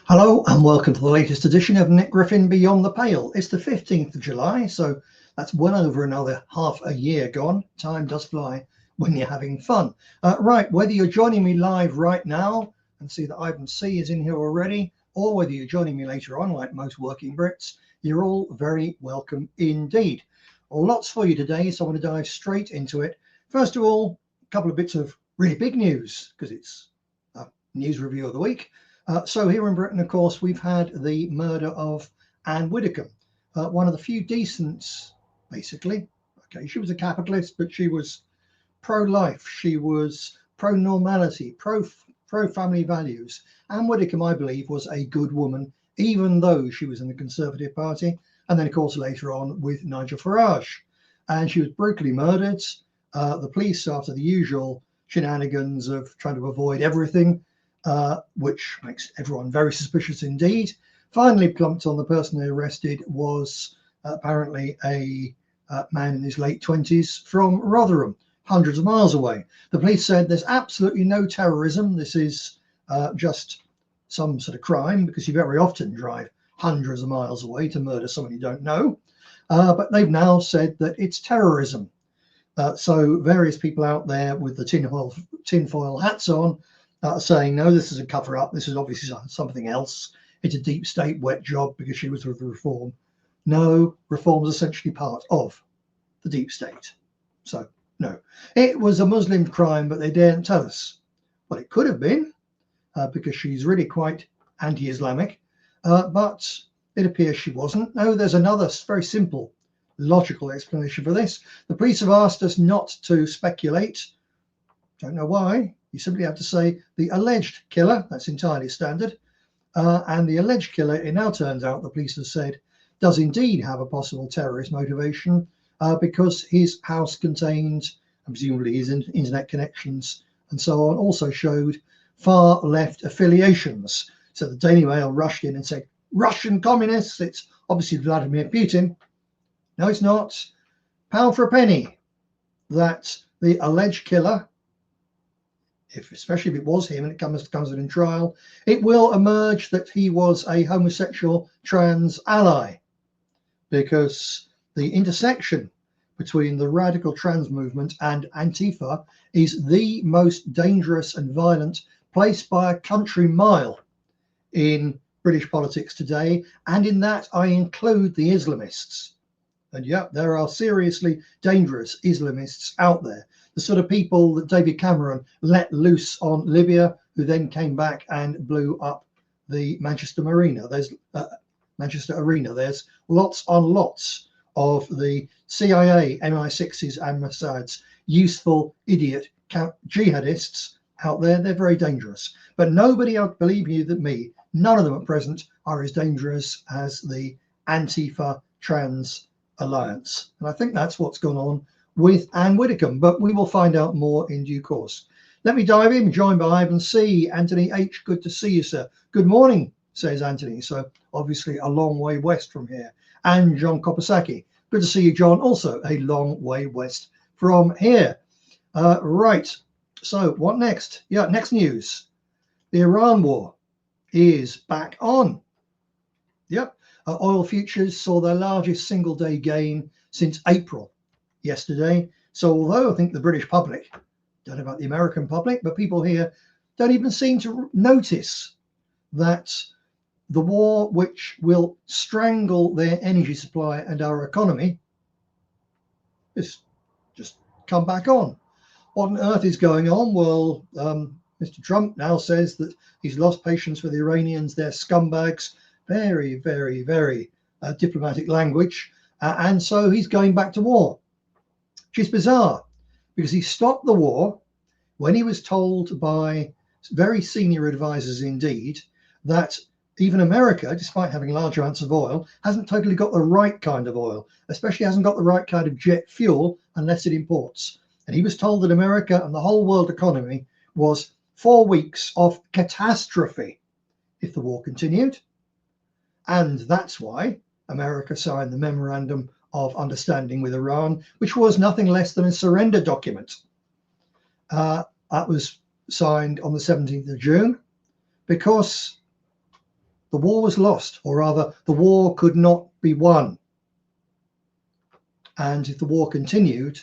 Hello and welcome to the latest edition of Nick Griffin Beyond the Pale. It's the 15th of July, so that's well over another half a year gone. Time does fly when you're having fun. Right, whether you're joining me live right now and see that Ivan C is in here already, or whether you're joining me later on like most working Brits, you're all very welcome indeed. Well, lots for you today, so I want to dive straight into it. First of all, a couple of bits of really big news because it's a news review of the week. So here in Britain, of course, we've had the murder of Anne Widdecombe, one of the few decents, basically. Okay, she was a capitalist, but she was pro-life. She was pro-normality, pro-family values. Anne Widdecombe, I believe, was a good woman, even though she was in the Conservative Party. And then, of course, later on with Nigel Farage. And she was brutally murdered. The police, after the usual shenanigans of trying to avoid everything, which makes everyone very suspicious indeed. Finally plumped on the person they arrested was apparently a man in his late 20s from Rotherham, hundreds of miles away. The police said there's absolutely no terrorism. This is just some sort of crime, because you very often drive hundreds of miles away to murder someone you don't know. But they've now said that it's terrorism. So various people out there with the tinfoil hats on saying, no, this is a cover up. This is obviously something else. It's a deep state wet job because she was with Reform. No, Reform is essentially part of the deep state. So, no, it was a Muslim crime, but they daren't tell us. Well, it could have been because she's really quite anti-Islamic, but it appears she wasn't. No, there's another very simple, logical explanation for this. The police have asked us not to speculate. Don't know why. You simply have to say the alleged killer. That's entirely standard. And the alleged killer, it now turns out, the police have said, does indeed have a possible terrorist motivation because his house contained, and presumably his internet connections and so on, also showed far left affiliations. So the Daily Mail rushed in and said, Russian communists, it's obviously Vladimir Putin. No, it's not. Pound for a penny that the alleged killer, especially if it was him and it comes in trial, it will emerge that he was a homosexual trans ally, because the intersection between the radical trans movement and Antifa is the most dangerous and violent place by a country mile in British politics today. And in that, I include the Islamists. And yeah, there are seriously dangerous Islamists out there. The sort of people that David Cameron let loose on Libya, who then came back and blew up the Manchester Arena. There's lots on lots of the CIA, MI6s and Mossad's useful idiot jihadists out there. They're very dangerous. But nobody, believe you that me, none of them at present are as dangerous as the Antifa trans alliance. And I think that's what's gone on with Anne Widdecombe, but we will find out more in due course. Let me dive in, joined by Ivan C. Anthony H. Good to see you, sir. Good morning, says Anthony. So obviously a long way west from here. And John Kopasaki. Good to see you, John. Also a long way west from here. Right. So what next? Yeah, next news. The Iran war is back on. Yep. Oil futures saw their largest single day gain since April yesterday. So although I think the British public, don't know about the American public, but people here don't even seem to notice that the war, which will strangle their energy supply and our economy, is just come back on. What on earth is going on? Well, Mr. Trump now says that he's lost patience with the Iranians. They're scumbags. Very, very, very diplomatic language. And so he's going back to war, which is bizarre, because he stopped the war when he was told by very senior advisors indeed that even America, despite having large amounts of oil, hasn't totally got the right kind of oil, especially hasn't got the right kind of jet fuel unless it imports. And he was told that America and the whole world economy was 4 weeks of catastrophe if the war continued. And that's why America signed the Memorandum of Understanding with Iran, which was nothing less than a surrender document. That was signed on the 17th of June because the war was lost, or rather, the war could not be won. And if the war continued,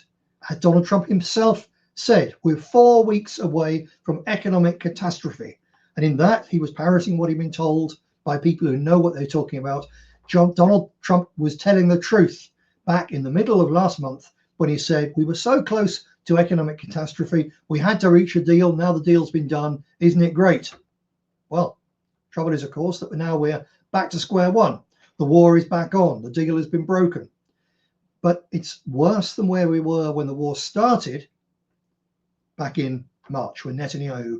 as Donald Trump himself said, we're 4 weeks away from economic catastrophe. And in that, he was parroting what he'd been told by people who know what they're talking about. Donald Trump was telling the truth back in the middle of last month when he said, we were so close to economic catastrophe, we had to reach a deal. Now the deal's been done. Isn't it great? Well, trouble is, of course, that now we're back to square one. The war is back on. The deal has been broken. But it's worse than where we were when the war started back in March, when Netanyahu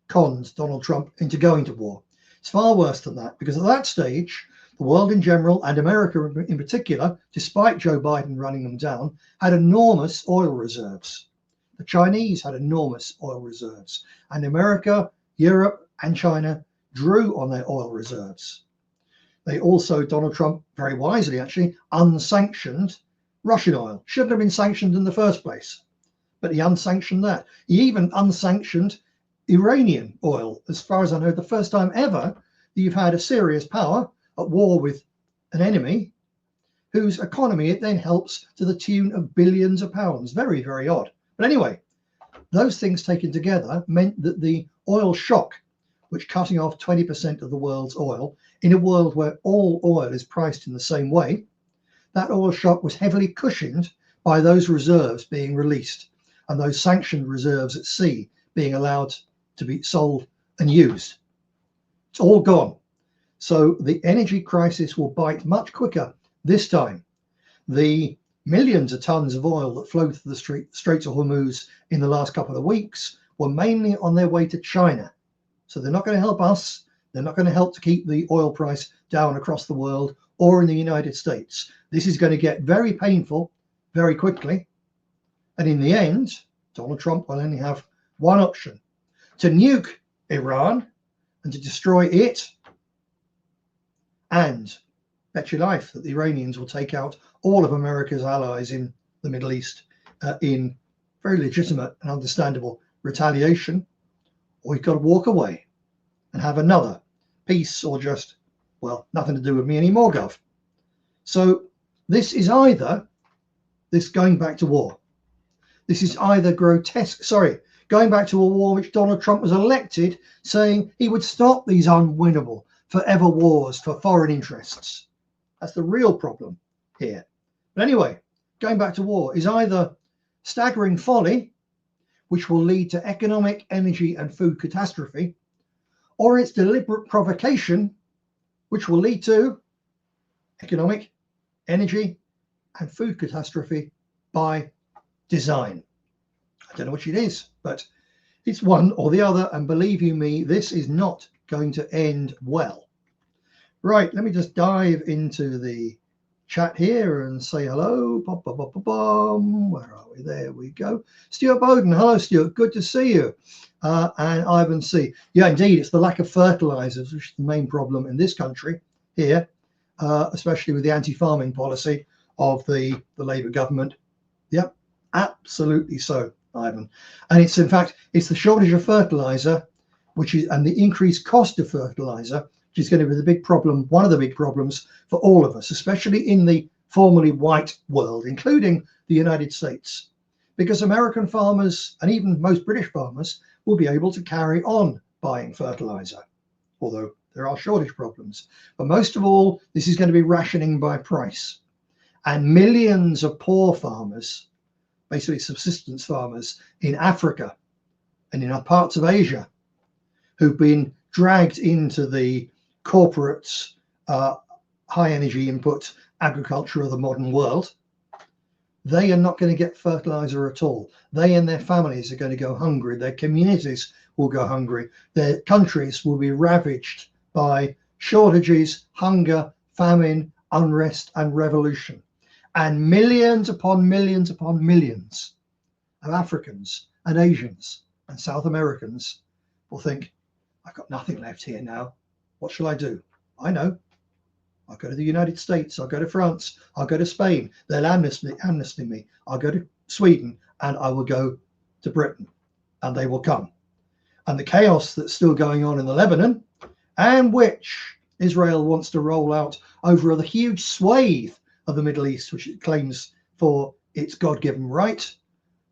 conned Donald Trump into going to war. It's far worse than that, because at that stage, the world in general, and America in particular, despite Joe Biden running them down, had enormous oil reserves. The Chinese had enormous oil reserves, and America, Europe, and China drew on their oil reserves. They also, Donald Trump, very wisely actually, unsanctioned Russian oil. Shouldn't have been sanctioned in the first place, but he unsanctioned that. He even unsanctioned Iranian oil. As far as I know, the first time ever that you've had a serious power at war with an enemy whose economy it then helps to the tune of billions of pounds. Very, very odd. But anyway, those things taken together meant that the oil shock, which cutting off 20% of the world's oil, in a world where all oil is priced in the same way, that oil shock was heavily cushioned by those reserves being released and those sanctioned reserves at sea being allowed to be sold and used. It's all gone. So the energy crisis will bite much quicker this time. The millions of tons of oil that flowed through the Straits of Hormuz in the last couple of weeks were mainly on their way to China. So they're not going to help us. They're not going to help to keep the oil price down across the world or in the United States. This is going to get very painful very quickly. And in the end, Donald Trump will only have one option: to nuke Iran and to destroy it. And bet your life that the Iranians will take out all of America's allies in the Middle East in very legitimate and understandable retaliation. Or you've got to walk away and have another peace, or just, well, nothing to do with me anymore, Gov. So this is either this going back to war. This is either going back to a war which Donald Trump was elected saying he would stop these unwinnable forever wars for foreign interests. That's the real problem here. But anyway, going back to war is either staggering folly, which will lead to economic, energy, and food catastrophe, or it's deliberate provocation, which will lead to economic, energy, and food catastrophe by design. I don't know which it is, but it's one or the other, and believe you me, this is not going to end well. Right, let me just dive into the chat here and say hello. Where are we? There we go. Stuart Bowden. Hello, Stuart. Good to see you. And Ivan C. Yeah, indeed, it's the lack of fertilizers, which is the main problem in this country here, especially with the anti-farming policy of the Labour government. Yep, absolutely so, Ivan. And it's, in fact, it's the shortage of fertilizer, and the increased cost of fertilizer, which is going to be the big problem, one of the big problems for all of us, especially in the formerly white world, including the United States, because American farmers and even most British farmers will be able to carry on buying fertilizer, although there are shortage problems. But most of all, this is going to be rationing by price. And millions of poor farmers, basically subsistence farmers in Africa and in parts of Asia, who've been dragged into the corporate high energy input agriculture of the modern world, they are not going to get fertilizer at all. They and their families are going to go hungry. Their communities will go hungry. Their countries will be ravaged by shortages, hunger, famine, unrest, and revolution. And millions upon millions upon millions of Africans and Asians and South Americans will think, I've got nothing left here now. What shall I do? I know. I'll go to the United States. I'll go to France. I'll go to Spain. They'll amnesty me. I'll go to Sweden, and I will go to Britain, and they will come. And the chaos that's still going on in the Lebanon, and which Israel wants to roll out over the huge swathe of the Middle East, which it claims for its God-given right.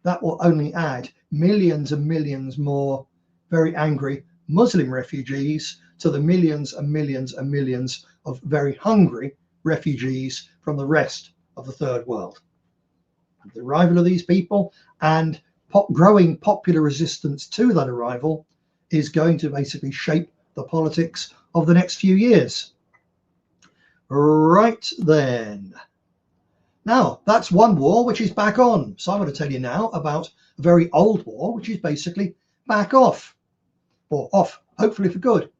That will only add millions and millions more very angry Muslim refugees to the millions and millions and millions of very hungry refugees from the rest of the third world. The arrival of these people and growing popular resistance to that arrival is going to basically shape the politics of the next few years. Right then. Now, that's one war which is back on. So I'm going to tell you now about a very old war, which is basically back off, or off, hopefully for good.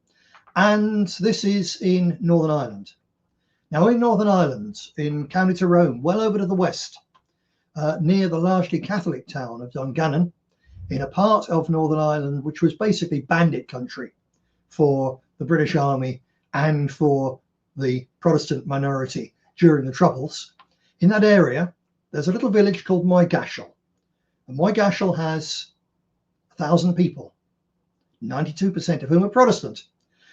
And this is in Northern Ireland. Now, in Northern Ireland, in County Tyrone, well over to the west, near the largely Catholic town of Dungannon, in a part of Northern Ireland which was basically bandit country for the British Army and for the Protestant minority during the Troubles. In that area, there's a little village called Moygashel. And Moygashel has 1,000 people, 92% of whom are Protestant.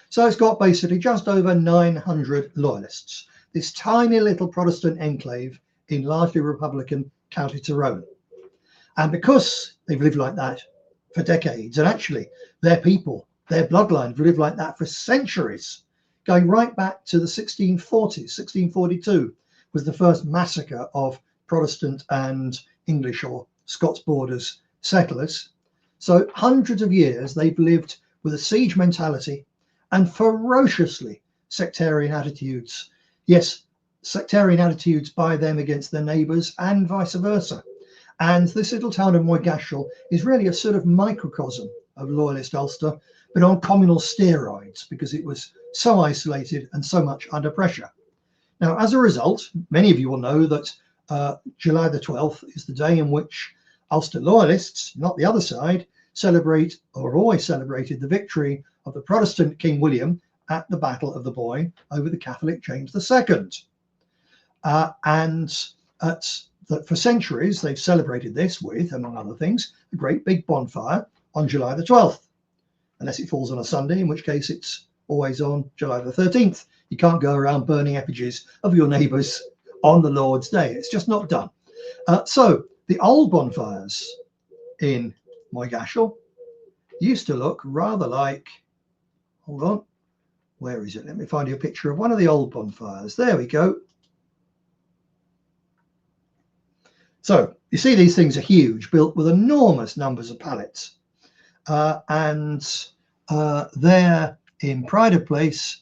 So it's got basically just over 900 loyalists, this tiny little Protestant enclave in largely Republican County Tyrone. And because they've lived like that for decades, and actually their people, their bloodline have lived like that for centuries, going right back to the 1640s, 1642 was the first massacre of Protestant and English or Scots borders settlers. So hundreds of years they've lived with a siege mentality and ferociously sectarian attitudes. Yes, sectarian attitudes by them against their neighbours and vice versa. And this little town of Moygashel is really a sort of microcosm of Loyalist Ulster, but on communal steroids, because it was so isolated and so much under pressure. Now, as a result, many of you will know that July the 12th is the day in which Ulster Loyalists, not the other side, celebrate, or have always celebrated, the victory of the Protestant King William at the Battle of the Boyne over the Catholic James II. For centuries, they've celebrated this with, among other things, a great big bonfire on July the 12th, unless it falls on a Sunday, in which case it's always on July the 13th. You can't go around burning effigies of your neighbours on the Lord's Day. It's just not done. So the old bonfires in Moygashel used to look rather like, hold on, where is it? Let me find you a picture of one of the old bonfires. There we go. So you see these things are huge, built with enormous numbers of pallets. There in Pride of Place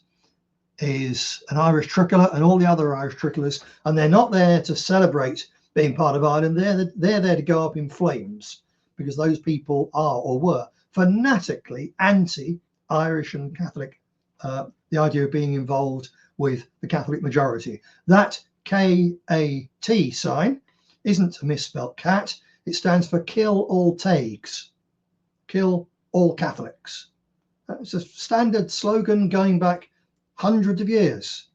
is an Irish tricolour and all the other Irish tricolours, and they're not there to celebrate being part of Ireland. They're there to go up in flames, because those people are or were fanatically anti-Irish and Catholic, the idea of being involved with the Catholic majority. That KAT sign isn't a misspelt cat. It stands for Kill All Taigs, Kill All Catholics. It's a standard slogan going back hundreds of years.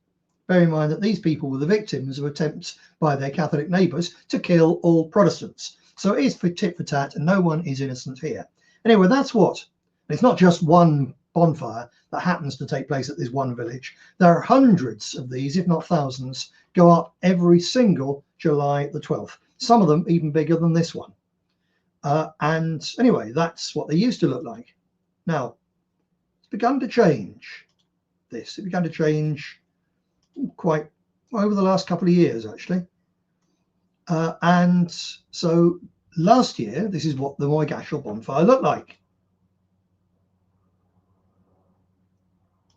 Bear in mind that these people were the victims of attempts by their Catholic neighbours to kill all Protestants. So it is for tit for tat, and no one is innocent here. Anyway, that's what. It's not just one bonfire that happens to take place at this one village. There are hundreds of these, if not thousands, go up every single July the 12th. Some of them even bigger than this one. And anyway, that's what they used to look like. Now, it's begun to change. It began to change quite over the last couple of years, actually. And so last year, this is what the Moygashel bonfire looked like.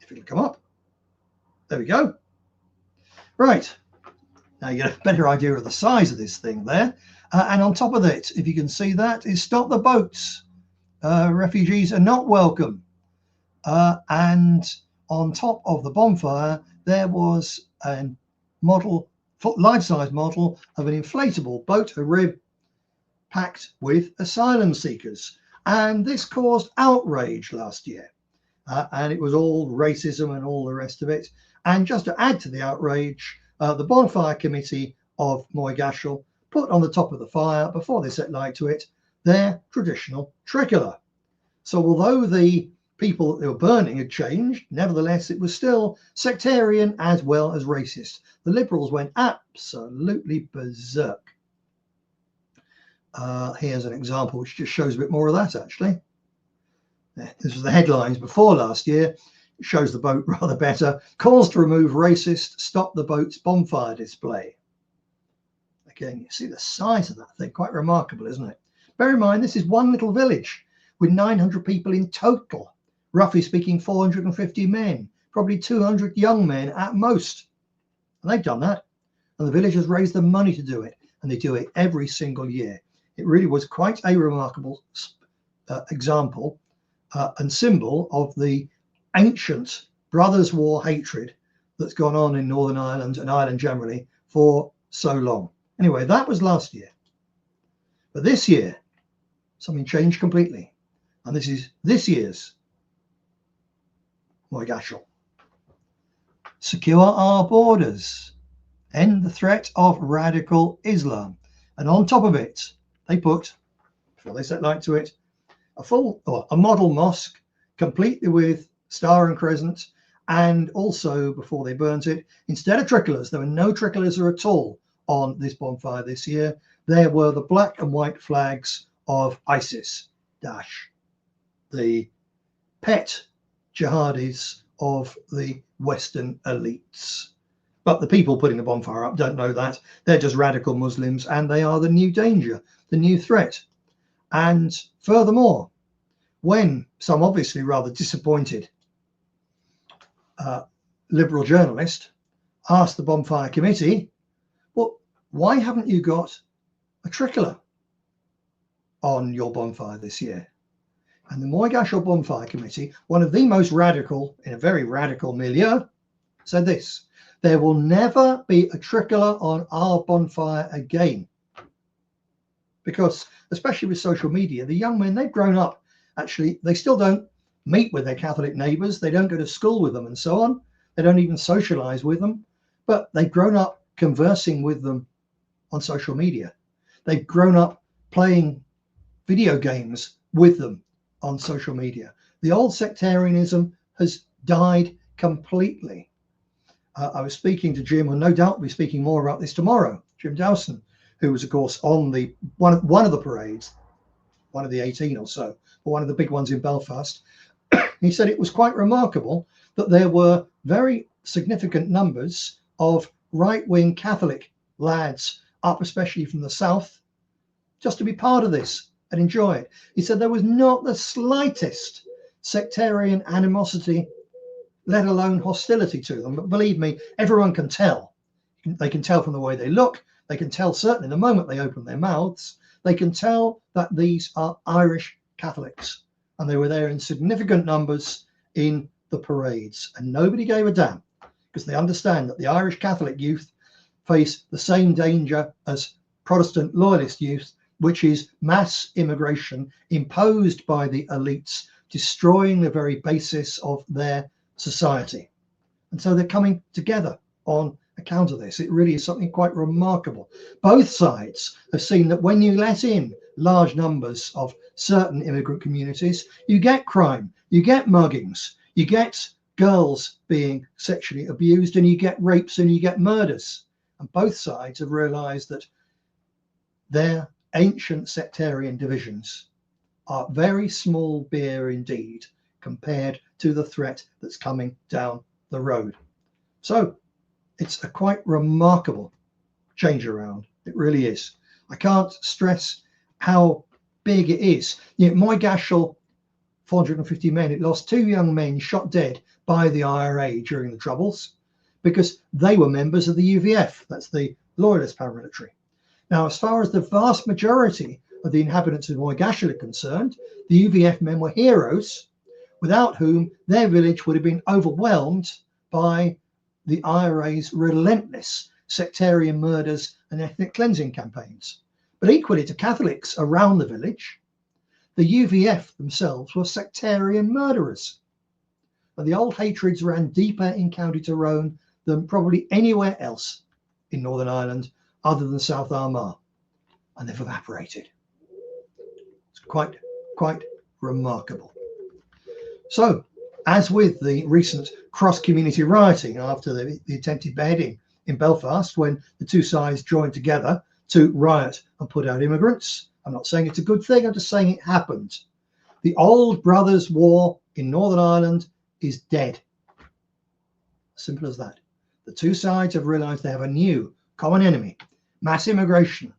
If it'll come up. There we go. Right. Now you get a better idea of the size of this thing there. And on top of it, if you can see that, is stop the boats. Refugees are not welcome. And on top of the bonfire, there was a model, life-size model of an inflatable boat, a rib, packed with asylum seekers. And this caused outrage last year. And it was all racism and all the rest of it. And just to add to the outrage, the bonfire committee of Moygashel put on the top of the fire, before they set light to it, their traditional tricolour. So although the people that they were burning had changed. Nevertheless, it was still sectarian as well as racist. The Liberals went absolutely berserk. Here's an example which just shows a bit more of that, actually. This was the headlines before last year. It shows the boat rather better. Calls to remove racist, stop the boat's bonfire display. Again, you see the size of that thing, quite remarkable, isn't it? Bear in mind, this is one little village with 900 people in total, roughly speaking 450 men, probably 200 young men at most. And they've done that. And the village has raised the money to do it. And they do it every single year. It really was quite a remarkable example and symbol of the ancient brothers' war hatred that's gone on in Northern Ireland and Ireland generally for so long. Anyway, that was last year. But this year, something changed completely. And this is this year's Moigashel. Secure our borders. End the threat of radical Islam. And on top of it, they put, before they set light to it, a model mosque, completely with star and crescent, and also, before they burnt it, instead of tricolours, there were no tricolours at all on this bonfire this year. There were the black and white flags of ISIS, Daesh, the pet jihadis of the Western elites. But the people putting the bonfire up don't know that. They're just radical Muslims, and they are the new danger, the new threat. And furthermore, when some obviously rather disappointed liberal journalist asked the bonfire committee, well, why haven't you got a tricolour on your bonfire this year? And the Moigashel Bonfire Committee, one of the most radical, in a very radical milieu, said this: there will never be a tricolour on our bonfire again. Because, especially with social media, the young men, they've grown up. Actually, they still don't meet with their Catholic neighbours. They don't go to school with them and so on. They don't even socialise with them. But they've grown up conversing with them on social media. They've grown up playing video games with them on social media. The old sectarianism has died completely. I was speaking to Jim, and no doubt we'll be speaking more about this tomorrow, Jim Dowson, who was, of course, on the one of the parades, one of the 18 or so, or one of the big ones in Belfast. He said it was quite remarkable that there were very significant numbers of right-wing Catholic lads up, especially from the south, just to be part of this and enjoy it. He said there was not the slightest sectarian animosity, let alone hostility to them. But believe me, everyone can tell. They can tell from the way they look. They can tell certainly the moment they open their mouths. They can tell that these are Irish Catholics. And they were there in significant numbers in the parades. And nobody gave a damn, because they understand that the Irish Catholic youth face the same danger as Protestant loyalist youth, which is mass immigration imposed by the elites, destroying the very basis of their society. And so they're coming together on account of this. It really is something quite remarkable. Both sides have seen that when you let in large numbers of certain immigrant communities, you get crime, you get muggings, you get girls being sexually abused, and you get rapes and you get murders. And both sides have realized that their ancient sectarian divisions are very small beer indeed compared to the threat that's coming down the road. So it's a quite remarkable change around. It really is. I can't stress how big it is. You know, Moigashel, 450 men, it lost 2 young men shot dead by the IRA during the Troubles because they were members of the UVF, that's the Loyalist paramilitary. Now, as far as the vast majority of the inhabitants of Moigashel are concerned, the UVF men were heroes, without whom their village would have been overwhelmed by the IRA's relentless sectarian murders and ethnic cleansing campaigns. But equally to Catholics around the village, the UVF themselves were sectarian murderers. And the old hatreds ran deeper in County Tyrone than probably anywhere else in Northern Ireland other than South Armagh, and they've evaporated. It's quite remarkable. So, as with the recent cross-community rioting after the attempted beheading in Belfast, when the two sides joined together to riot and put out immigrants, I'm not saying it's a good thing, I'm just saying it happened. The old brothers' war in Northern Ireland is dead. Simple as that. The two sides have realized they have a new common enemy, mass immigration,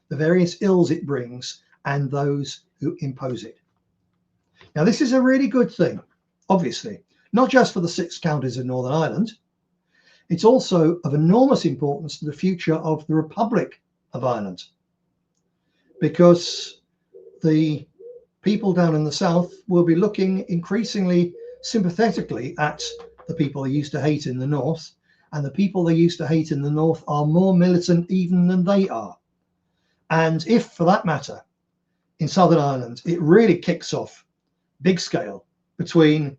the various ills it brings, and those who impose it. Now, this is a really good thing, obviously, not just for the 6 counties of Northern Ireland. It's also of enormous importance to the future of the Republic of Ireland, because the people down in the south will be looking increasingly sympathetically at the people they used to hate in the north, and the people they used to hate in the north are more militant even than they are. And if, for that matter, in Southern Ireland, it really kicks off big scale between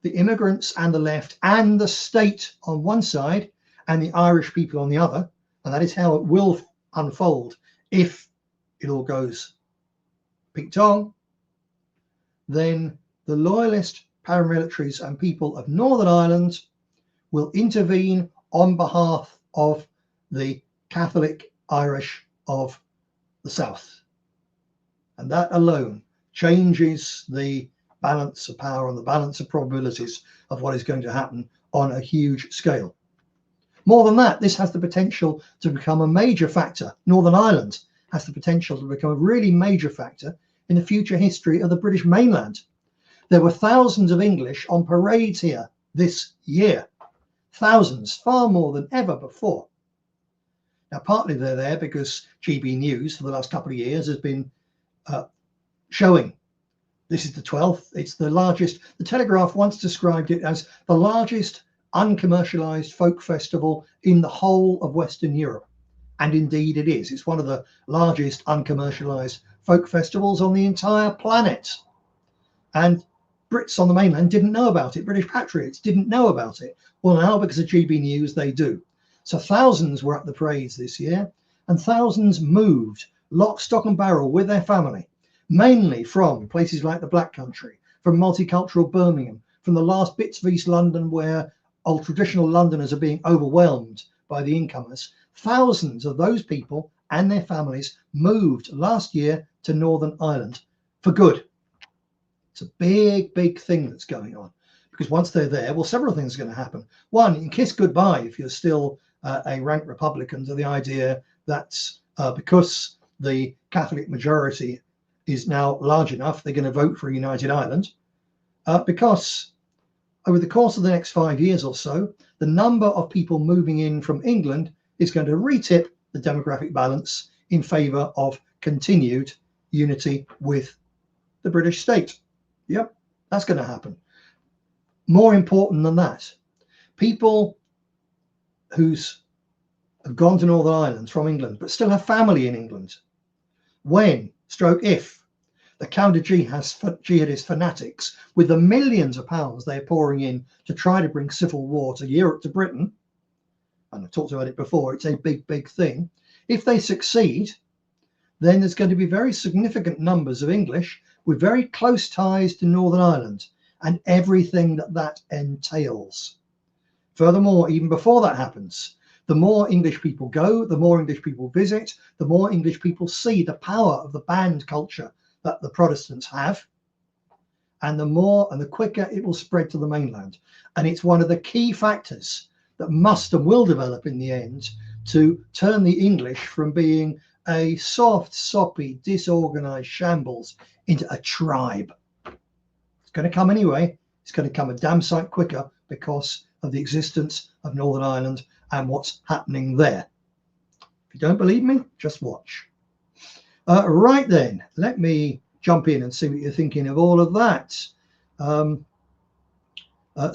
the immigrants and the left and the state on one side and the Irish people on the other, and that is how it will unfold if it all goes ping-tong, then the loyalist paramilitaries and people of Northern Ireland will intervene on behalf of the Catholic Irish of the South. And that alone changes the balance of power and the balance of probabilities of what is going to happen on a huge scale. More than that, this has the potential to become a major factor. Northern Ireland has the potential to become a really major factor in the future history of the British mainland. There were thousands of English on parades here this year. Thousands, far more than ever before. Now, partly they're there because GB News for the last couple of years has been showing this is the 12th. It's the largest. The Telegraph once described it as the largest uncommercialized folk festival in the whole of Western Europe. And indeed it is. It's one of the largest uncommercialized folk festivals on the entire planet. And Brits on the mainland didn't know about it. British patriots didn't know about it. Well, now because of GB News, they do. So thousands were at the parades this year, and thousands moved lock, stock and barrel with their family, mainly from places like the Black Country, from multicultural Birmingham, from the last bits of East London where old traditional Londoners are being overwhelmed by the incomers. Thousands of those people and their families moved last year to Northern Ireland for good. It's a big, big thing that's going on, because once they're there, well, several things are going to happen. One, you can kiss goodbye if you're still a rank Republican to the idea that because the Catholic majority is now large enough, they're going to vote for a united Ireland, because over the course of the next 5 years or so, the number of people moving in from England is going to retip the demographic balance in favour of continued unity with the British state. Yep, that's going to happen. More important than that, people who have gone to Northern Ireland from England but still have family in England, when, stroke if, the counter-jihadist fanatics, with the millions of pounds they're pouring in to try to bring civil war to Europe, to Britain, and I've talked about it before, it's a big, big thing. If they succeed, then there's going to be very significant numbers of English with very close ties to Northern Ireland and everything that that entails. Furthermore, even before that happens, the more English people go, the more English people visit, the more English people see the power of the band culture that the Protestants have, and the more and the quicker it will spread to the mainland. And it's one of the key factors that must and will develop in the end to turn the English from being a soft, soppy, disorganized shambles into a tribe. It's going to come anyway. It's going to come a damn sight quicker because of the existence of Northern Ireland and what's happening there. If you don't believe me, just watch. Right then, let me jump in and see what you're thinking of all of that.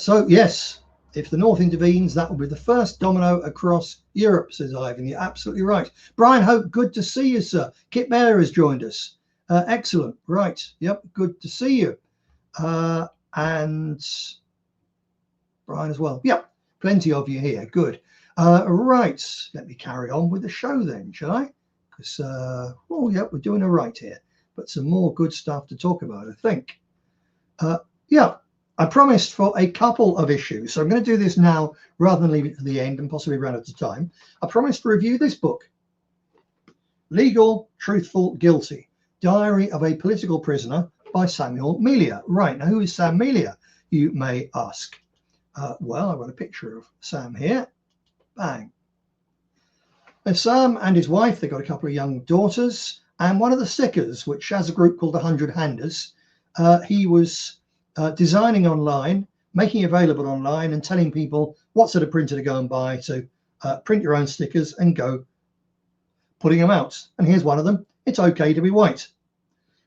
So yes, if the North intervenes, that will be the first domino across Europe, says Ivan. You're absolutely right. Brian Hope, good to see you, sir. Kit Baer has joined us. Excellent. Right. Yep. Good to see you. And Brian as well. Yep. Plenty of you here. Good. Right. Let me carry on with the show then, shall I? Because, oh, yeah, we're doing all right here. But some more good stuff to talk about, I think. Yeah. I promised for a couple of issues, so I'm going to do this now rather than leave it to the end and possibly run out of time. I promised to review this book, Legal, Truthful, Guilty, Diary of a Political Prisoner by Samuel Melia. Right, now who is Sam Melia, you may ask? Well, I've got a picture of Sam here. Bang. There's Sam and his wife. They've got a couple of young daughters, and one of the stickers, which has a group called the 100 Handers, he was designing online, making available online, and telling people what sort of printer to go and buy to print your own stickers and go putting them out. And here's one of them. It's okay to be white,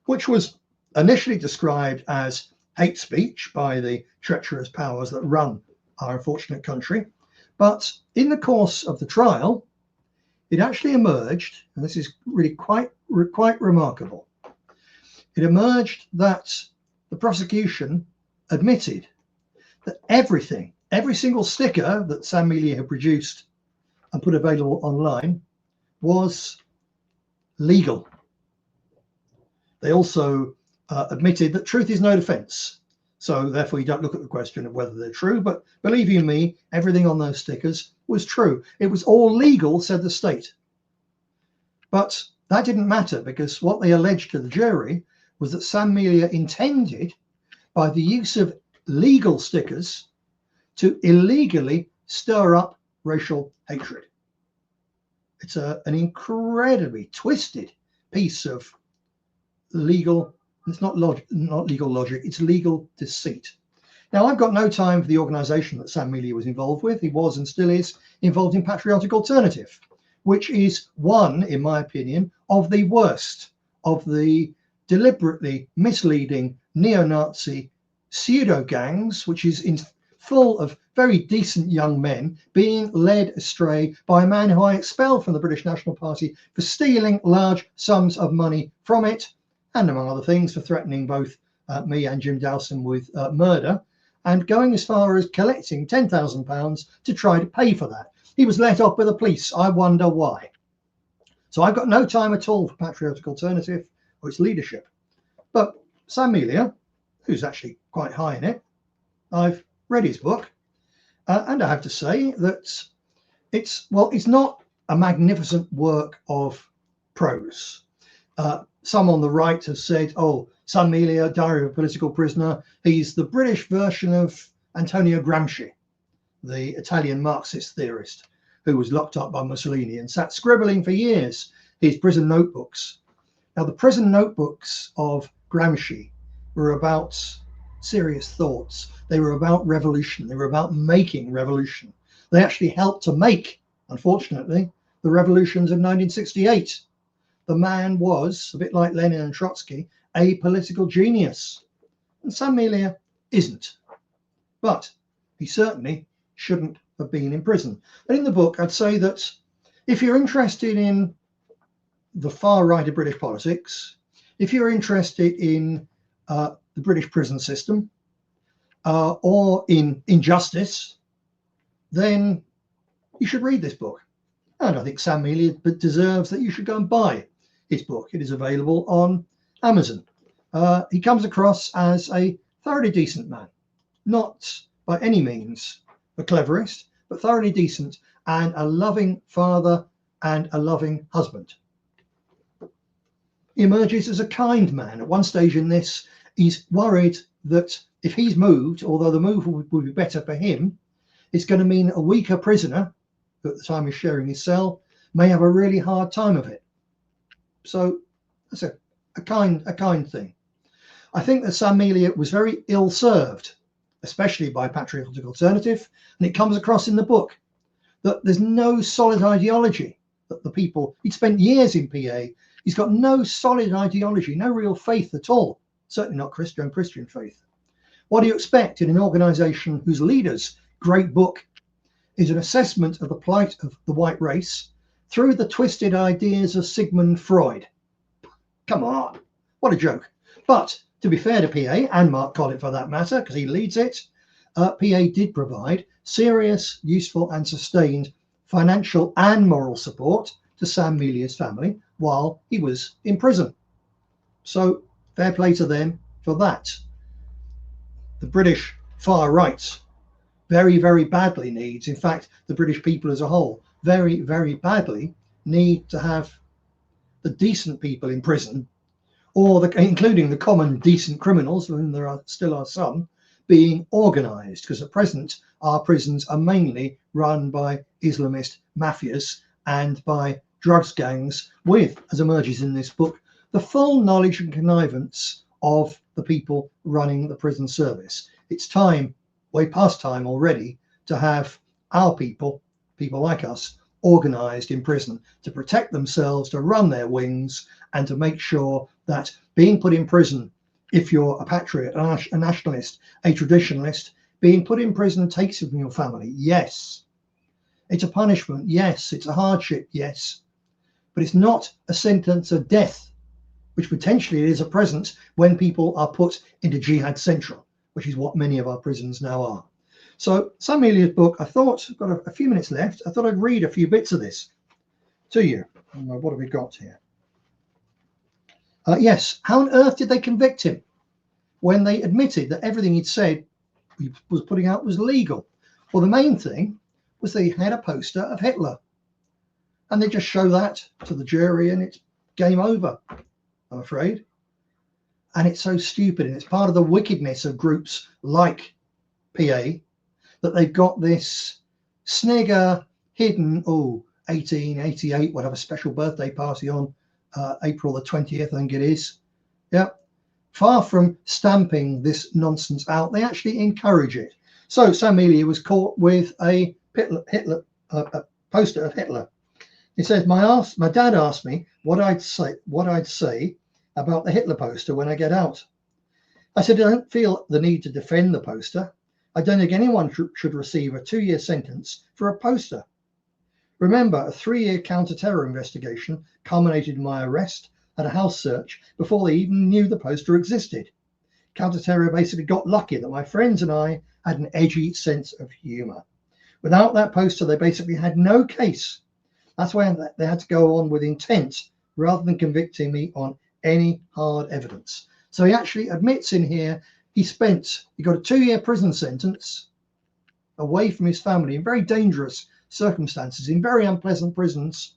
which was initially described as hate speech by the treacherous powers that run our unfortunate country. But in the course of the trial, it actually emerged, and this is really quite remarkable, it emerged that the prosecution admitted that everything, every single sticker that Sam Melia had produced and put available online was legal. They also admitted that truth is no defense. So therefore you don't look at the question of whether they're true, but believe you me, everything on those stickers was true. It was all legal, said the state. But that didn't matter, because what they alleged to the jury was that Sam Melia intended, by the use of legal stickers, to illegally stir up racial hatred. It's an incredibly twisted piece of legal, it's not legal logic, it's legal deceit. Now, I've got no time for the organisation that Sam Melia was involved with. He was and still is involved in Patriotic Alternative, which is one, in my opinion, of the worst of the deliberately misleading neo-Nazi pseudo-gangs, which is full of very decent young men being led astray by a man who I expelled from the British National Party for stealing large sums of money from it, and among other things for threatening both me and Jim Dowson with murder, and going as far as collecting £10,000 to try to pay for that. He was let off by the police. I wonder why. So I've got no time at all for Patriotic Alternative or its leadership. But Sam Melia, who's actually quite high in it, I've read his book, and I have to say that it's not a magnificent work of prose. Some on the right have said, oh, Sam Melia, Diary of a Political Prisoner, he's the British version of Antonio Gramsci, the Italian Marxist theorist who was locked up by Mussolini and sat scribbling for years his prison notebooks. Now, the prison notebooks of Gramsci were about serious thoughts. They were about revolution. They were about making revolution. They actually helped to make, unfortunately, the revolutions of 1968. The man was, a bit like Lenin and Trotsky, a political genius. And Sam Melia isn't. But he certainly shouldn't have been in prison. And in the book, I'd say that if you're interested in the far right of British politics, if you're interested in the British prison system, or in injustice, then you should read this book. And I think Sam Melia deserves that you should go and buy his book. It is available on Amazon. He comes across as a thoroughly decent man, not by any means the cleverest, but thoroughly decent, and a loving father and a loving husband. He emerges as a kind man. At one stage in this, he's worried that if he's moved, although the move would be better for him, it's going to mean a weaker prisoner, who at the time he's sharing his cell, may have a really hard time of it. So that's a kind thing. I think that Sam Melia was very ill-served, especially by Patriotic Alternative, and it comes across in the book that there's no solid ideology, that the people, he'd spent years in PA, he's got no solid ideology, no real faith at all, certainly not Christian faith. What do you expect in an organisation whose leader's great book is an assessment of the plight of the white race through the twisted ideas of Sigmund Freud? Come on, what a joke. But to be fair to PA, and Mark Collett for that matter, because he leads it, PA did provide serious, useful and sustained financial and moral support to Sam Melia's family while he was in prison. So fair play to them for that. The British far right very, very badly needs, in fact, the British people as a whole, very, very badly need to have the decent people in prison, or including the common decent criminals, and there still are some, being organised, because at present our prisons are mainly run by Islamist mafias and by drugs gangs with, as emerges in this book, the full knowledge and connivance of the people running the prison service. It's time, way past time already, to have our people like us, organised in prison to protect themselves, to run their wings, and to make sure that being put in prison, if you're a patriot, a nationalist, a traditionalist, being put in prison takes you from your family. Yes. It's a punishment. Yes. It's a hardship. Yes. But it's not a sentence of death, which potentially is at present when people are put into Jihad Central, which is what many of our prisons now are. So Sam Melia's book, I thought, I've got a few minutes left, I thought I'd read a few bits of this to you. What have we got here? Yes, how on earth did they convict him when they admitted that everything he'd said he was putting out was legal? Well, the main thing was they had a poster of Hitler, and they just show that to the jury and it's game over, I'm afraid. And it's so stupid, and it's part of the wickedness of groups like PA that they've got this snigger hidden 1888 whatever special birthday party on April the 20th, I think it is. Yeah, far from stamping this nonsense out, they actually encourage it. So Sam Melia was caught with a Hitler poster of Hitler. He says, my dad asked me what I'd say about the Hitler poster when I get out. I said, I don't feel the need to defend the poster. I don't think anyone should receive a 2-year sentence for a poster. Remember, a 3-year counter-terror investigation culminated in my arrest and a house search before they even knew the poster existed. Counter-terror basically got lucky that my friends and I had an edgy sense of humour. Without that poster, they basically had no case. That's why they had to go on with intent rather than convicting me on any hard evidence. So he actually admits in here he got a 2-year prison sentence away from his family in very dangerous circumstances, in very unpleasant prisons,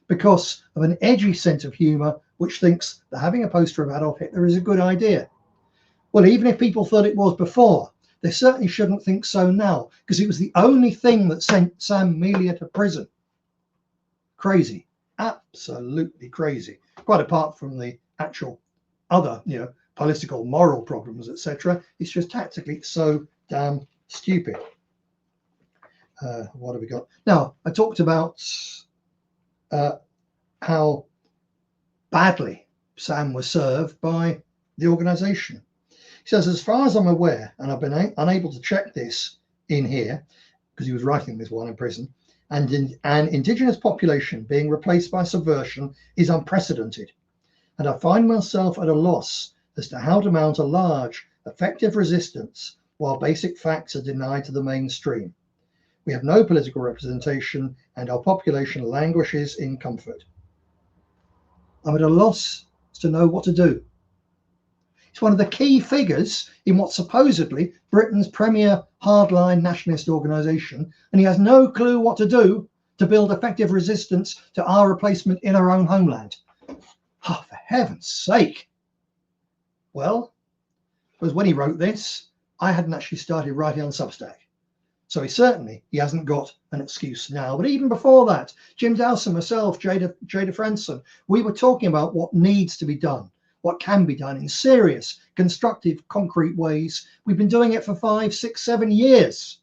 because of an edgy sense of humour which thinks that having a poster of Adolf Hitler is a good idea. Well, even if people thought it was before, they certainly shouldn't think so now, because it was the only thing that sent Sam Melia to prison. Crazy, absolutely crazy. Quite apart from the actual other, political, moral problems, etc. It's just tactically so damn stupid. What have we got? Now, I talked about how badly Sam was served by the organisation. He says, as far as I'm aware, and I've been unable to check this in here, because he was writing this while in prison, and an indigenous population being replaced by subversion is unprecedented. And I find myself at a loss as to how to mount a large, effective resistance while basic facts are denied to the mainstream. We have no political representation and our population languishes in comfort. I'm at a loss as to know what to do. It's one of the key figures in what's supposedly Britain's premier hardline nationalist organisation, and he has no clue what to do to build effective resistance to our replacement in our own homeland. Oh, for heaven's sake. Well, because when he wrote this, I hadn't actually started writing on Substack. So he hasn't got an excuse now. But even before that, Jim Dowson, myself, Jada Franson, we were talking about what needs to be done, what can be done in serious, constructive, concrete ways. We've been doing it for 5, 6, 7 years.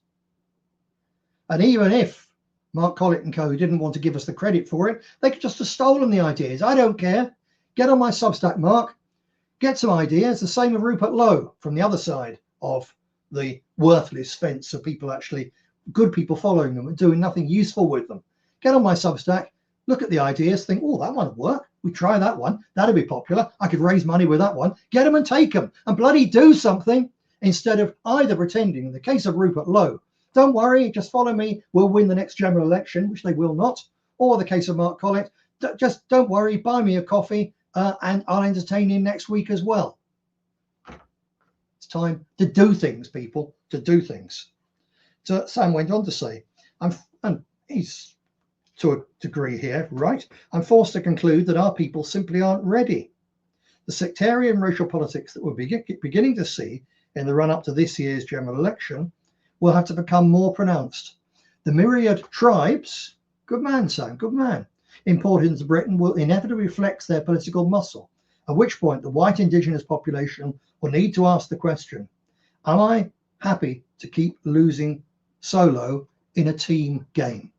And even if Mark Collett and co didn't want to give us the credit for it, they could just have stolen the ideas. I don't care. Get on my Substack, Mark. Get some ideas. The same with Rupert Lowe from the other side of the worthless fence of people actually, good people following them and doing nothing useful with them. Get on my Substack, look at the ideas, think, oh, that might work. We try that one. That'd be popular. I could raise money with that one. Get them and take them and bloody do something instead of either pretending, in the case of Rupert Lowe, don't worry, just follow me, we'll win the next general election, which they will not. Or the case of Mark Collett, just don't worry, buy me a coffee and I'll entertain you next week as well. It's time to do things, people, to do things. So Sam went on to say, and he's to a degree here, right? I'm forced to conclude that our people simply aren't ready. The sectarian racial politics that we're beginning to see in the run-up to this year's general election will have to become more pronounced. The myriad tribes, good man, Sam, good man, imported into Britain will inevitably flex their political muscle, at which point the white indigenous population will need to ask the question, am I happy to keep losing solo in a team game?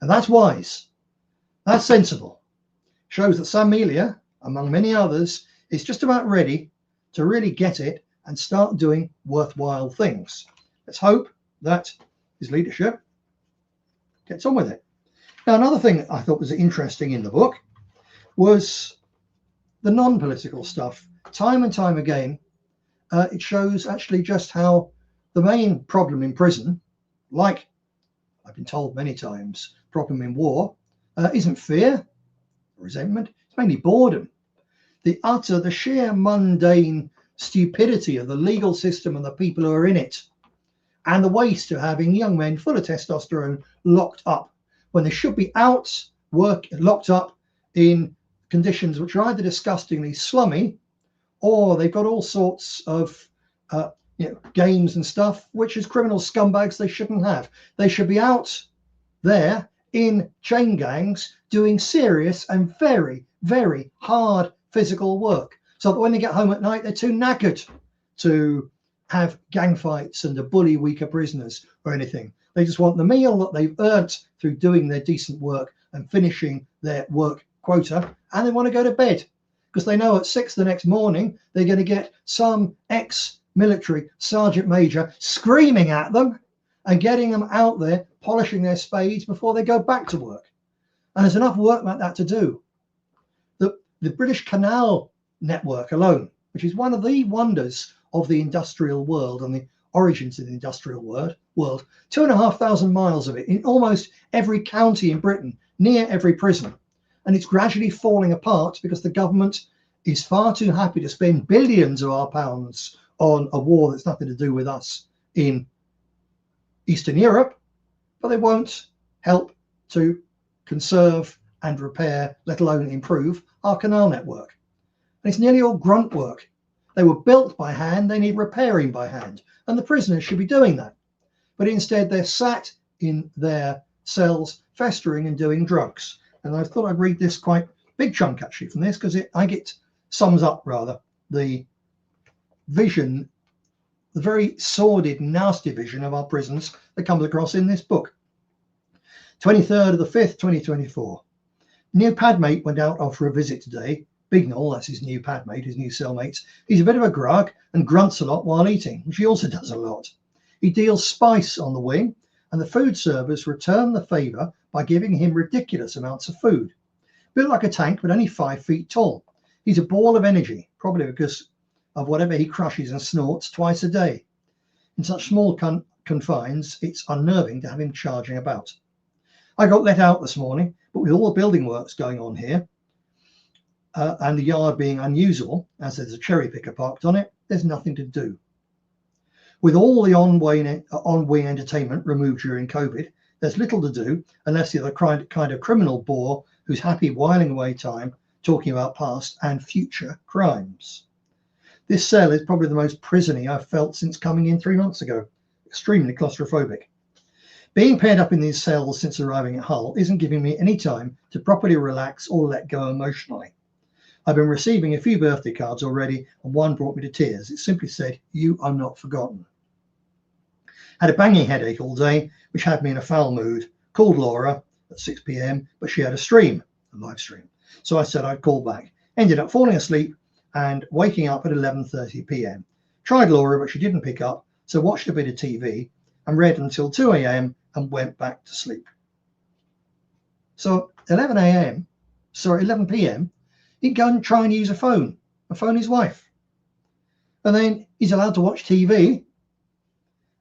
And that's wise. That's sensible. Shows that Sam Melia, among many others, is just about ready to really get it and start doing worthwhile things. Let's hope that his leadership gets on with it. Now, another thing I thought was interesting in the book was the non-political stuff. Time and time again, it shows actually just how the main problem in prison, like I've been told many times, problem in war, isn't fear or resentment, it's mainly boredom. The sheer mundane stupidity of the legal system and the people who are in it, and the waste of having young men full of testosterone locked up when they should be out locked up in conditions which are either disgustingly slummy or they've got all sorts of games and stuff which as criminal scumbags they shouldn't have. They should be out there in chain gangs doing serious and very, very hard physical work, so that when they get home at night they're too knackered to have gang fights and to bully weaker prisoners or anything. They just want the meal that they've earned through doing their decent work and finishing their work quota, and they want to go to bed because they know at 6 the next morning they're going to get some ex-military sergeant major screaming at them and getting them out there polishing their spades before they go back to work. And there's enough work like that to do. The British Canal network alone, which is one of the wonders of the industrial world and the origins of the industrial world, 2,500 miles of it in almost every county in Britain, near every prison. And it's gradually falling apart because the government is far too happy to spend billions of our pounds on a war that's nothing to do with us in Eastern Europe, but they won't help to conserve and repair, let alone improve, our canal network. And it's nearly all grunt work. They were built by hand, they need repairing by hand, and the prisoners should be doing that. But instead they're sat in their cells festering and doing drugs. And I thought I'd read this quite big chunk actually from this, because it sums up rather the vision, the very sordid, nasty vision of our prisons that comes across in this book. 23rd of the 5th, 2024. New padmate went out for a visit today. Bignall, that's his new padmate, his new cellmate. He's a bit of a grug and grunts a lot while eating, which he also does a lot. He deals spice on the wing, and the food servers return the favour by giving him ridiculous amounts of food. Built like a tank, but only 5 feet tall. He's a ball of energy, probably because of whatever he crushes and snorts twice a day. In such small confines, it's unnerving to have him charging about. I got let out this morning, but with all the building works going on here, and the yard being unusable, as there's a cherry picker parked on it, there's nothing to do. With all the on-wing entertainment removed during COVID, there's little to do unless you're the kind of criminal bore who's happy whiling away time talking about past and future crimes. This cell is probably the most prisony I've felt since coming in 3 months ago. Extremely claustrophobic. Being paired up in these cells since arriving at Hull isn't giving me any time to properly relax or let go emotionally. I've been receiving a few birthday cards already, and one brought me to tears. It simply said, "You are not forgotten." Had a banging headache all day, which had me in a foul mood. Called Laura at 6 p.m, but she had a live stream. So I said I'd call back. Ended up falling asleep and waking up at 11:30 p.m. Tried Laura, but she didn't pick up, so watched a bit of TV and read until 2 a.m. and went back to sleep. So 11 p.m, he'd go and try and use a phone and phone his wife. And then he's allowed to watch TV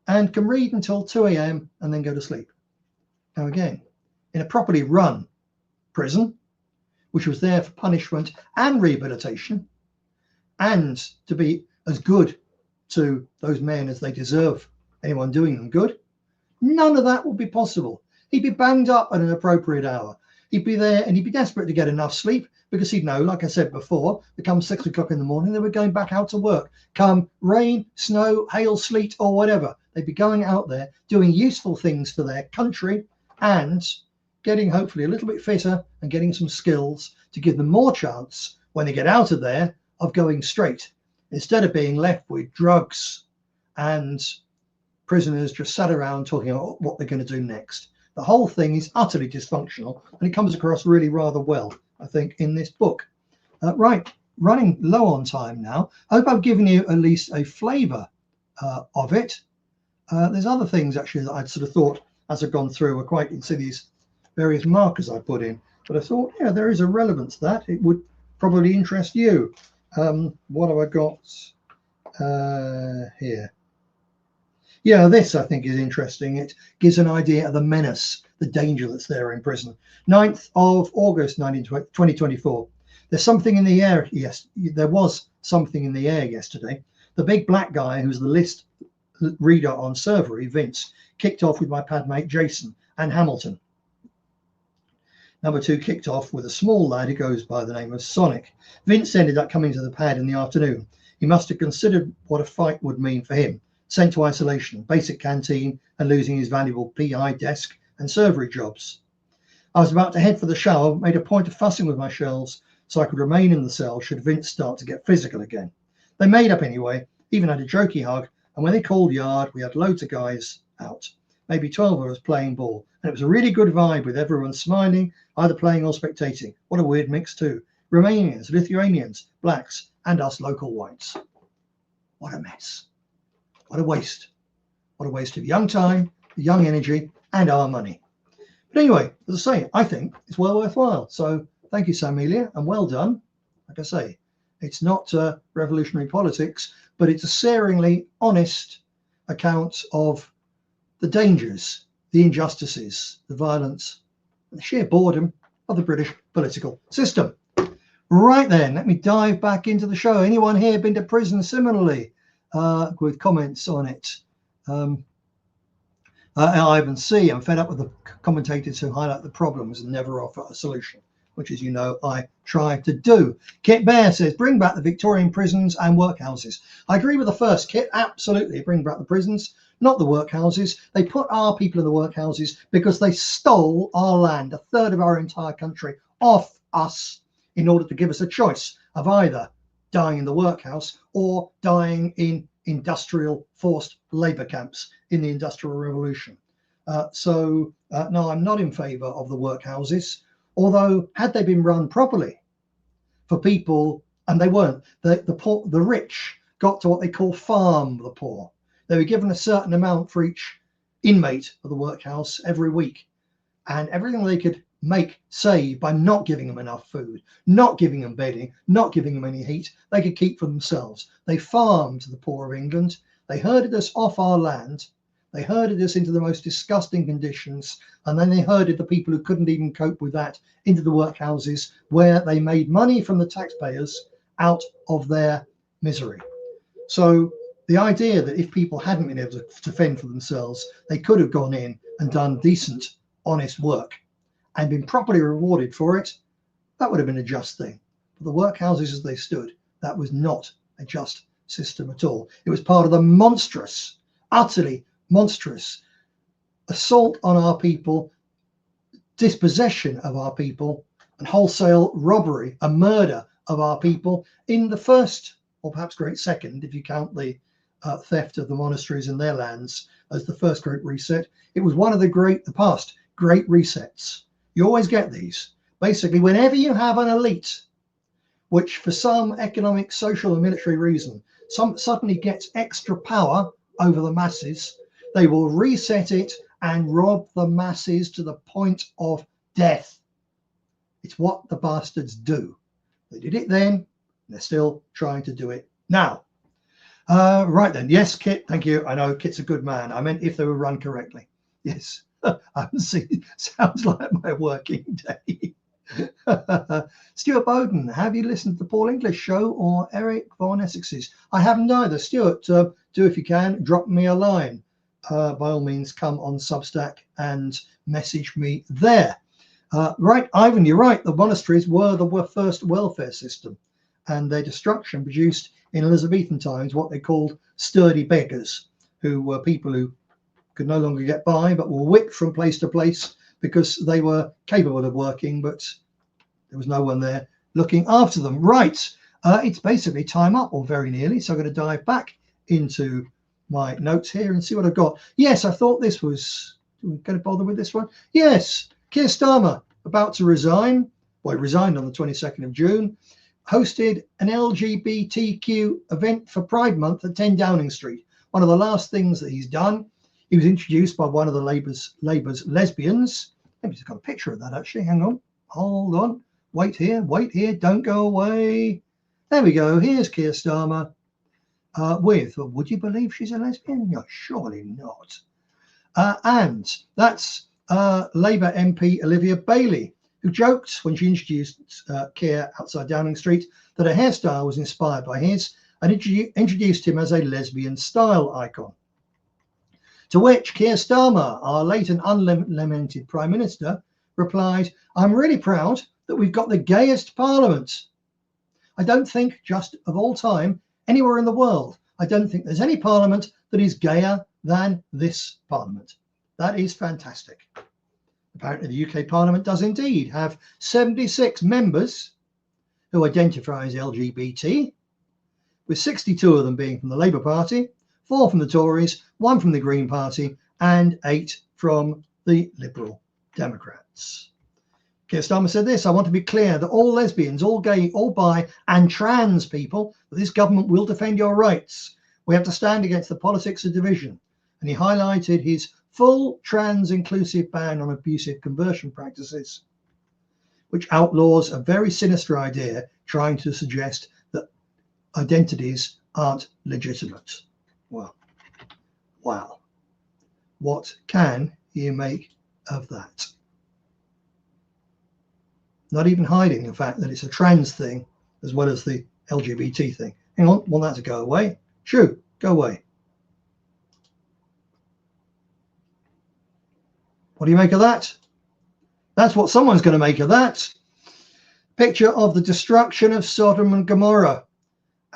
and can read until 2 a.m. and then go to sleep. Now again, in a properly run prison, which was there for punishment and rehabilitation, and to be as good to those men as they deserve anyone doing them good, none of that would be possible. He'd be banged up at an appropriate hour. He'd be there and he'd be desperate to get enough sleep because he'd know, like I said before, that come 6 o'clock in the morning, they were going back out to work. Come rain, snow, hail, sleet, or whatever, they'd be going out there doing useful things for their country and getting hopefully a little bit fitter and getting some skills to give them more chance when they get out of there of going straight, instead of being left with drugs and prisoners just sat around talking about what they're going to do next. The whole thing is utterly dysfunctional, and it comes across really rather well, I think, in this book. Right, running low on time now. I hope I've given you at least a flavour of it. There's other things actually that I'd sort of thought as I've gone through were quite, you can see these various markers I put in, but I thought, yeah, there is a relevance to that. It would probably interest you. What have I got here? Yeah, this I think is interesting. It gives an idea of the menace, the danger that's there in prison. 9th of August 2024. There's something in the air. Yes, there was something in the air yesterday. The big black guy who's the list reader on Servery, Vince, kicked off with my pad mate Jason and Hamilton. Number 2 kicked off with a small lad who goes by the name of Sonic. Vince ended up coming to the pad in the afternoon. He must have considered what a fight would mean for him. Sent to isolation, basic canteen, and losing his valuable PI desk and servery jobs. I was about to head for the shower, made a point of fussing with my shelves so I could remain in the cell should Vince start to get physical again. They made up anyway, even had a jokey hug, and when they called yard, we had loads of guys out. Maybe 12 of us playing ball, and it was a really good vibe with everyone smiling, either playing or spectating. What a weird mix too. Romanians, Lithuanians, blacks, and us local whites. What a mess. What a waste. What a waste of young time, young energy, and our money. But anyway, as I say, I think it's well worthwhile. So thank you, Melia, and well done. Like I say, it's not revolutionary politics, but it's a searingly honest account of the dangers, the injustices, the violence, and the sheer boredom of the British political system. Right then, let me dive back into the show. Anyone here been to prison similarly? With comments on it. Ivan C. I'm fed up with the commentators who highlight the problems and never offer a solution, which, as you know, I try to do. Kit Bear says, bring back the Victorian prisons and workhouses. I agree with the first, Kit. Absolutely, bring back the prisons, not the workhouses. They put our people in the workhouses because they stole our land, a third of our entire country, off us in order to give us a choice of either dying in the workhouse or dying in industrial forced labour camps in the Industrial Revolution. No, I'm not in favour of the workhouses, although had they been run properly for people, and they weren't, the rich got to what they call farm the poor. They were given a certain amount for each inmate of the workhouse every week, and everything they could save by not giving them enough food, not giving them bedding, not giving them any heat, they could keep for themselves. They farmed the poor of England. They herded us off our land. They herded us into the most disgusting conditions, and then they herded the people who couldn't even cope with that into the workhouses, where they made money from the taxpayers out of their misery. So the idea that if people hadn't been able to fend for themselves, they could have gone in and done decent, honest work and been properly rewarded for it, that would have been a just thing. But the workhouses as they stood, that was not a just system at all. It was part of the monstrous, utterly monstrous assault on our people, dispossession of our people, and wholesale robbery, a murder of our people in the first, or perhaps great second, if you count the theft of the monasteries and their lands as the first great reset. It was one of the past great resets. You always get these. Basically, whenever you have an elite, which for some economic, social, and military reason, suddenly gets extra power over the masses, they will reset it and rob the masses to the point of death. It's what the bastards do. They did it then, and they're still trying to do it now. Right then. Yes, Kit, thank you. I know Kit's a good man. I meant if they were run correctly. Yes. I see. Sounds like my working day. Stuart Bowden, have you listened to the Paul English show or Eric Von Essex's? I haven't either. Stuart, do if you can, drop me a line. By all means, come on Substack and message me there. Right, Ivan, you're right. The monasteries were the first welfare system, and their destruction produced in Elizabethan times what they called sturdy beggars, who were people who could no longer get by but were whipped from place to place because they were capable of working, but there was no one there looking after them. Right, it's basically time up, or very nearly, so I'm going to dive back into my notes here and see what I've got. Yes, I thought this was, going to bother with this one? Yes, Keir Starmer about to resign. Well, he resigned on the 22nd of June, hosted an LGBTQ event for Pride Month at 10 Downing Street. One of the last things that he's done. He was introduced by one of the Labour's lesbians. Maybe just got a picture of that, actually. Hang on, hold on. Wait here, don't go away. There we go. Here's Keir Starmer with, well, would you believe she's a lesbian? No, surely not. And that's Labour MP Olivia Bailey, who joked when she introduced Keir outside Downing Street that her hairstyle was inspired by his, and introduced him as a lesbian style icon. To which Keir Starmer, our late and unlamented Prime Minister, replied, I'm really proud that we've got the gayest parliament. I don't think just of all time, anywhere in the world, I don't think there's any parliament that is gayer than this parliament. That is fantastic. Apparently the UK Parliament does indeed have 76 members who identify as LGBT, with 62 of them being from the Labour Party, 4 from the Tories, 1 from the Green Party, and 8 from the Liberal Democrats. Keir Starmer said this, I want to be clear that all lesbians, all gay, all bi and trans people, that this government will defend your rights. We have to stand against the politics of division. And he highlighted his full trans inclusive ban on abusive conversion practices, which outlaws a very sinister idea trying to suggest that identities aren't legitimate. Well, wow. What can you make of that? Not even hiding the fact that it's a trans thing as well as the LGBT thing. Hang on, want that to go away? Shoo, go away. What do you make of that? That's what someone's going to make of that. Picture of the destruction of Sodom and Gomorrah.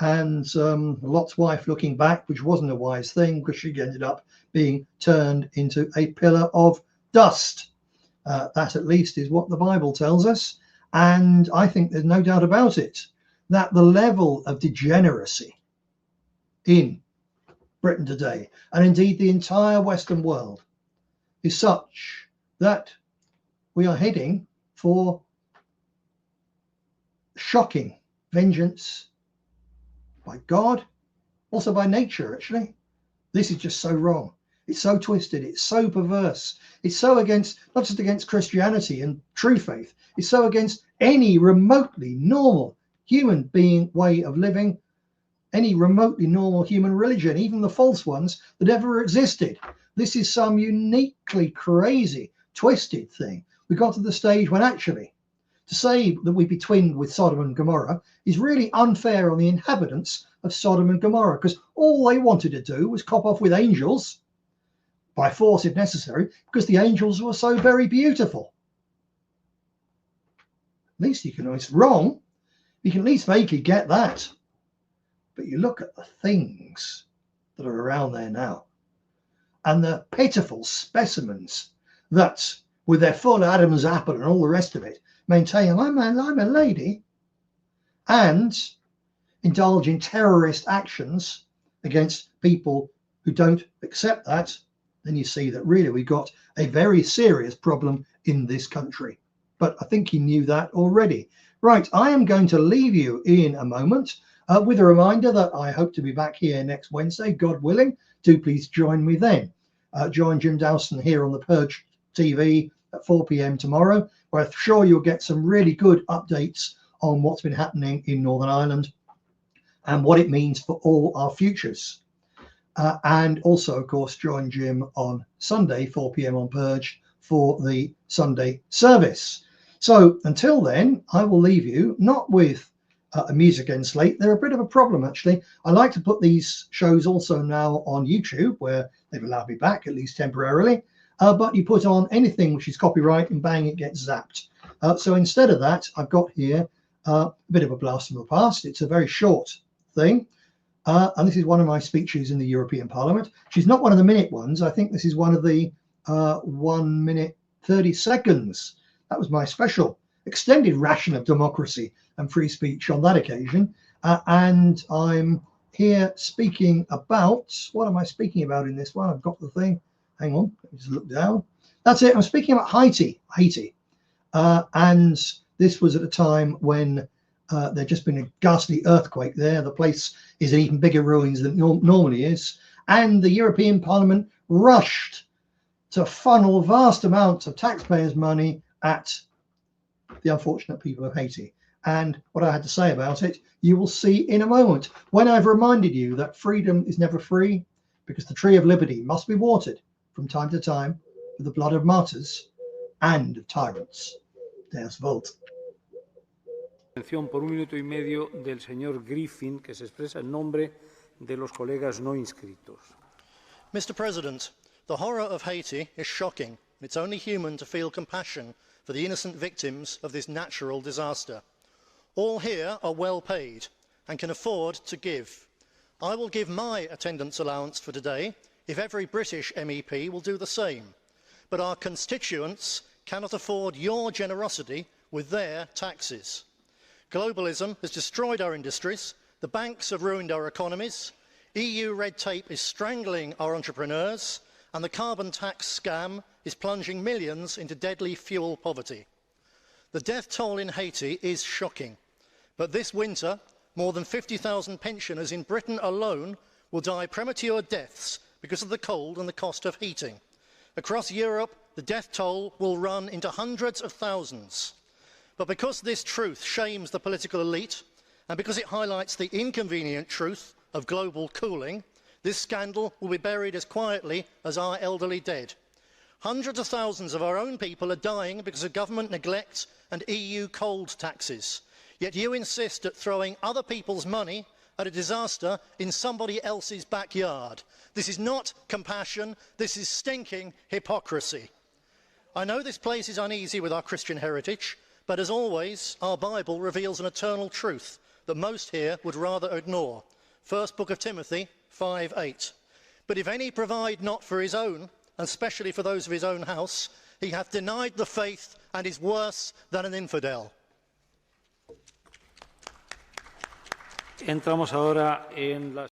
And Lot's wife looking back, which wasn't a wise thing because she ended up being turned into a pillar of dust. That at least is what the Bible tells us. And I think there's no doubt about it that the level of degeneracy in Britain today, and indeed the entire Western world, is such that we are heading for shocking vengeance by God, also by nature, actually. This is just so wrong. It's so twisted. It's so perverse. It's so against, not just against Christianity and true faith, it's so against any remotely normal human being way of living, any remotely normal human religion, even the false ones that ever existed. This is some uniquely crazy, twisted thing. We got to the stage when actually to say that we'd be twinned with Sodom and Gomorrah is really unfair on the inhabitants of Sodom and Gomorrah, because all they wanted to do was cop off with angels, by force if necessary, because the angels were so very beautiful. At least you can, it's wrong, you can at least vaguely get that. But you look at the things that are around there now, and the pitiful specimens that, with their full Adam's apple and all the rest of it, maintain I'm a lady, and indulge in terrorist actions against people who don't accept that, then you see that really we've got a very serious problem in this country. But I think you knew that already. Right, I am going to leave you in a moment with a reminder that I hope to be back here next Wednesday, God willing. Do please join me then. Join Jim Dowson here on the Purge TV at 4 p.m. tomorrow, where I'm sure you'll get some really good updates on what's been happening in Northern Ireland and what it means for all our futures. And also, of course, join Jim on Sunday, 4 p.m. on Purge for the Sunday service. So until then, I will leave you not with a music end slate. They're a bit of a problem, actually. I like to put these shows also now on YouTube, where they've allowed me back, at least temporarily. But you put on anything which is copyright and bang, it gets zapped. So instead of that, I've got here a bit of a blast from the past. It's a very short thing. And this is one of my speeches in the European Parliament. She's not one of the minute ones. I think this is one of the 1 minute 30 seconds. That was my special extended ration of democracy and free speech on that occasion. And I'm here speaking about, what am I speaking about in this one? I've got the thing. Hang on, let me just look down. That's it. I'm speaking about Haiti. And this was at a time when there'd just been a ghastly earthquake there. The place is in even bigger ruins than it normally is. And the European Parliament rushed to funnel vast amounts of taxpayers' money at the unfortunate people of Haiti. And what I had to say about it, you will see in a moment, when I've reminded you that freedom is never free, because the tree of liberty must be watered from time to time with the blood of martyrs and of tyrants. Deus Vult. Por 1 minuto y medio del señor Griffin, que se expresa en nombre de los colegas no inscritos. Mr. President, the horror of Haiti is shocking. It's only human to feel compassion for the innocent victims of this natural disaster. All here are well paid and can afford to give. I will give my attendance allowance for today if every British MEP will do the same. But our constituents cannot afford your generosity with their taxes. Globalism has destroyed our industries, the banks have ruined our economies, EU red tape is strangling our entrepreneurs, and the carbon tax scam is plunging millions into deadly fuel poverty. The death toll in Haiti is shocking, but this winter, more than 50,000 pensioners in Britain alone will die premature deaths because of the cold and the cost of heating. Across Europe, the death toll will run into hundreds of thousands. But because this truth shames the political elite, and because it highlights the inconvenient truth of global cooling, this scandal will be buried as quietly as our elderly dead. Hundreds of thousands of our own people are dying because of government neglect and EU cold taxes. Yet you insist at throwing other people's money at a disaster in somebody else's backyard. This is not compassion, this is stinking hypocrisy. I know this place is uneasy with our Christian heritage, but as always, our Bible reveals an eternal truth that most here would rather ignore. First Book of Timothy 5:8. But if any provide not for his own, and especially for those of his own house, he hath denied the faith and is worse than an infidel. Entramos ahora en la